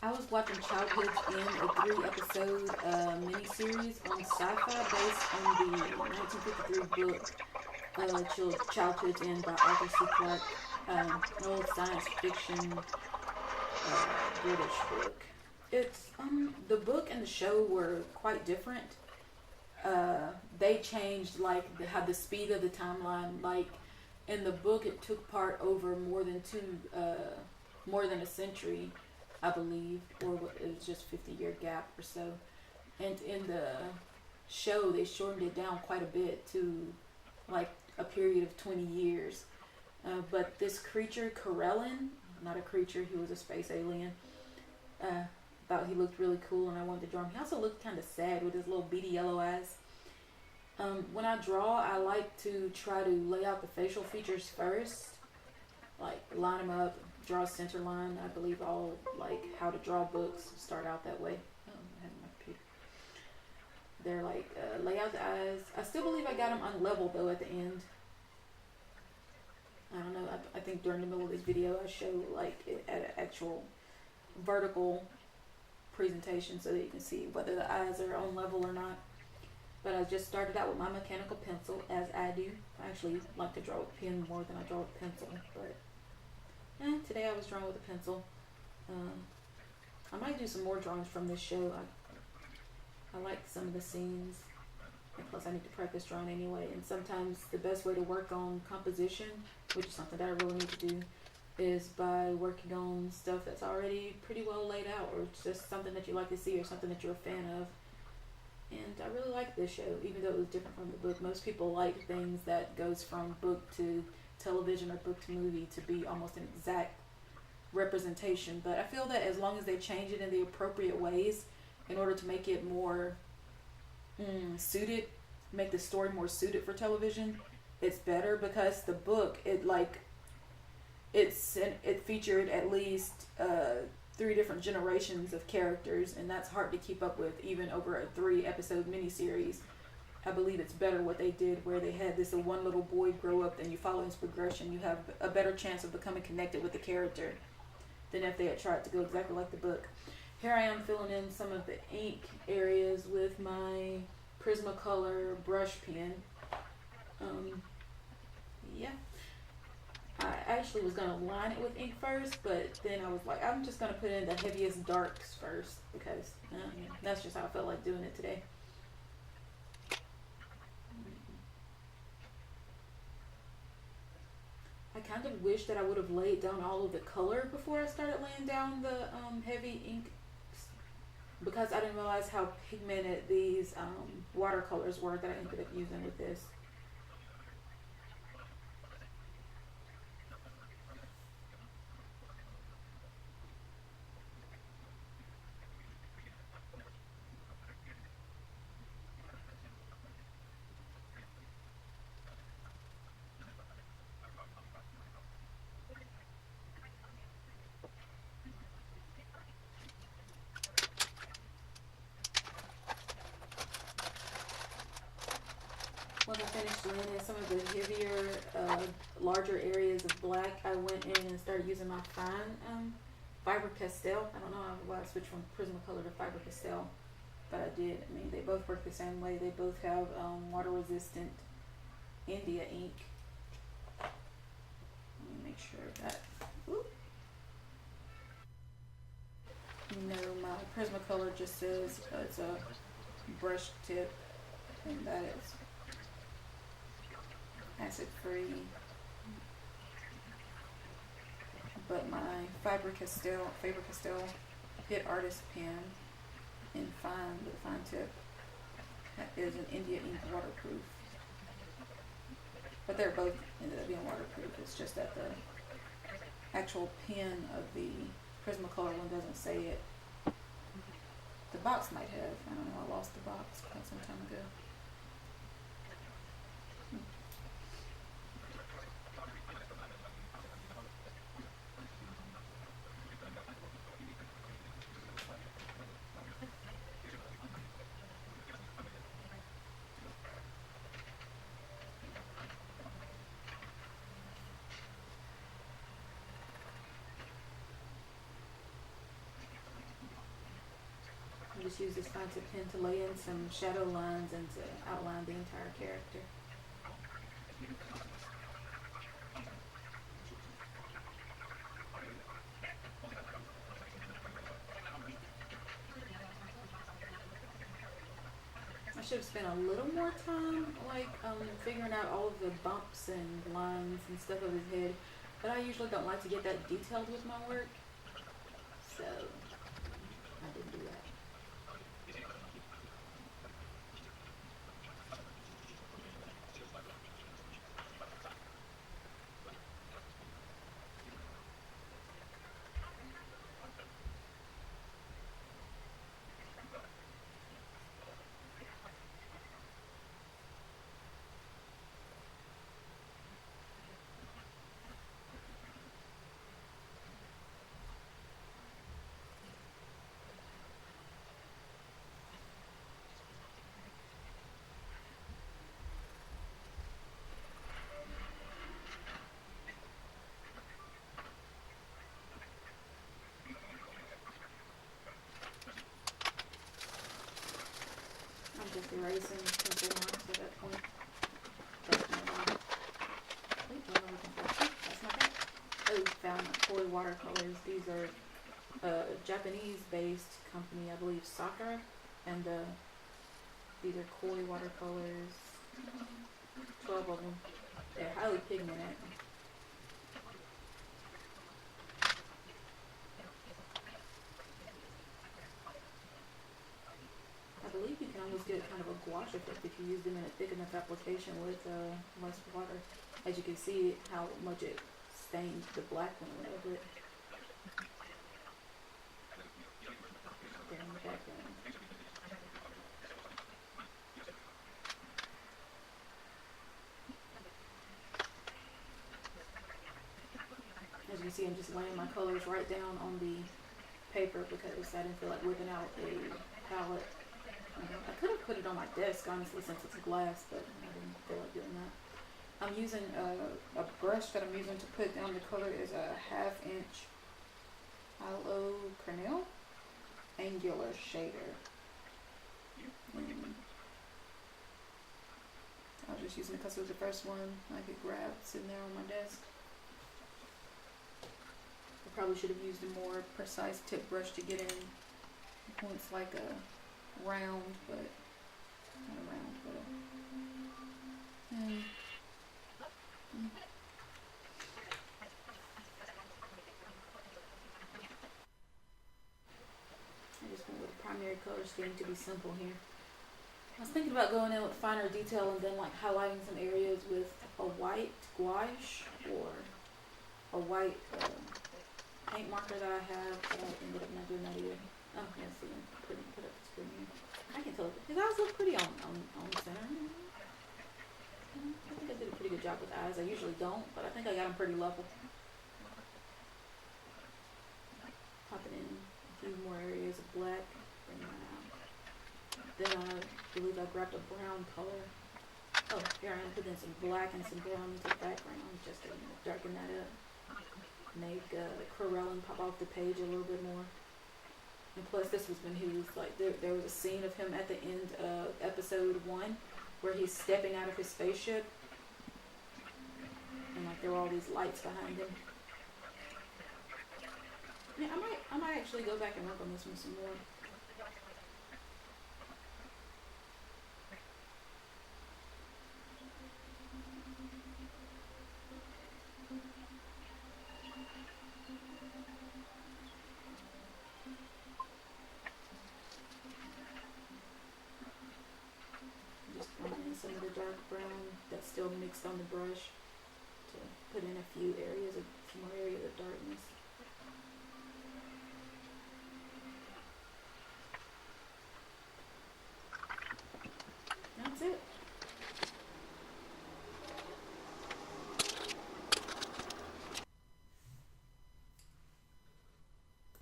I was watching Childhood's End, a 3 episode miniseries on sci-fi based on the 1953 book Childhood's End by Arthur C. Clarke, an old science fiction British book. It's the book and the show were quite different. They changed like how the speed of the timeline. Like in the book, it took part over more than a century, I believe, or it was just 50-year gap or so. And in the show, they shortened it down quite a bit to like a period of 20 years. But this creature, Karellen, not a creature, he was a space alien. Thought he looked really cool, and I wanted to draw him. He also looked kind of sad with his little beady yellow eyes. When I draw, I like to try to lay out the facial features first, like line them up, draw a center line. I believe all like how to draw books start out that way. Oh, I have my computer. They're like lay out the eyes. I still believe I got them unleveled though at the end. I don't know. I think during the middle of this video I show like it at an actual vertical presentation so that you can see whether the eyes are on level or not. But I just started out with my mechanical pencil, as I do. I actually like to draw with pen more than I draw with pencil, but today I was drawing with a pencil. I might do some more drawings from this show. I like some of the scenes, and plus I need to practice drawing anyway. And sometimes the best way to work on composition, which is something that I really need to do, is by working on stuff that's already pretty well laid out, or it's just something that you like to see or something that you're a fan of. And I really like this show, even though it was different from the book. Most people like things that goes from book to television or book to movie to be almost an exact representation. But I feel that as long as they change it in the appropriate ways in order to make it more suited, make the story more suited for television, it's better. Because the book, it featured at least 3 different generations of characters, and that's hard to keep up with even over a 3-episode miniseries. I believe it's better what they did, where they had this one little boy grow up, and you follow his progression. You have a better chance of becoming connected with the character than if they had tried to go exactly like the book. Here I am filling in some of the ink areas with my Prismacolor brush pen. Yeah. I actually was going to line it with ink first, but then I was like, I'm just going to put in the heaviest darks first, because that's just how I felt like doing it today. I kind of wish that I would have laid down all of the color before I started laying down the heavy ink, because I didn't realize how pigmented these watercolors were that I ended up using with this. Once I finished laying in some of the heavier, larger areas of black, I went in and started using my fine Fiber Pastel. I don't know why I switched from Prismacolor to Fiber Pastel, but I did. I mean, they both work the same way. They both have water-resistant India ink. Let me make sure that... Ooh. No, my Prismacolor just says it's a brush tip, and that is acid free. But my Faber Castell Hit Artist pen in fine, with a fine tip, that is an India ink waterproof. But they're both ended up being waterproof. It's just that the actual pen of the Prismacolor one doesn't say it. The box might have. I don't know. I lost the box quite some time ago. just use this fancy pen to lay in some shadow lines and to outline the entire character. I should have spent a little more time, like, figuring out all of the bumps and lines and stuff of his head, but I usually don't like to get that detailed with my work, so I didn't do that. I'm just erasing simple marks at that point. That's my bad. Wait, what am I looking for? That's my bad. Oh, found my koi watercolors. These are Japanese-based company, I believe, Sakura, and these are koi watercolors. 12 of them. They're highly pigmented. I believe you can almost get kind of a gouache effect if you use them in a thick enough application with less water. As you can see how much it stained the black when it went over it. There in the background. As you can see, I'm just laying my colors right down on the paper because I didn't feel like whipping out a palette. I could have put it on my desk, honestly, since it's glass, but I didn't feel like doing that. I'm using a brush that I'm using to put down the color is a 1/2 inch Aloe Cornell angular shader. I was just using it because it was the first one I could grab sitting there on my desk. I probably should have used a more precise tip brush to get in points like a round, but not a round, but I just went with the primary color scheme to be simple here. I was thinking about going in with finer detail and then like highlighting some areas with a white gouache or a white paint marker that I have, but I ended up not doing that either. Oh, yeah, see, put up the screen here. I can tell his eyes look pretty on the center. I think I did a pretty good job with the eyes. I usually don't, but I think I got them pretty level. Popping in a few more areas of black, bring that out. Then I believe I grabbed a brown color. Oh, here I am putting in some black and some brown into the background just to darken that up. Make Karellen pop off the page a little bit more. And plus, this was when he was like, there was a scene of him at the end of episode 1 where he's stepping out of his spaceship. And like there were all these lights behind him. Yeah, I might actually go back and work on this one some more. Some of the dark brown that's still mixed on the brush to put in a few more areas of darkness.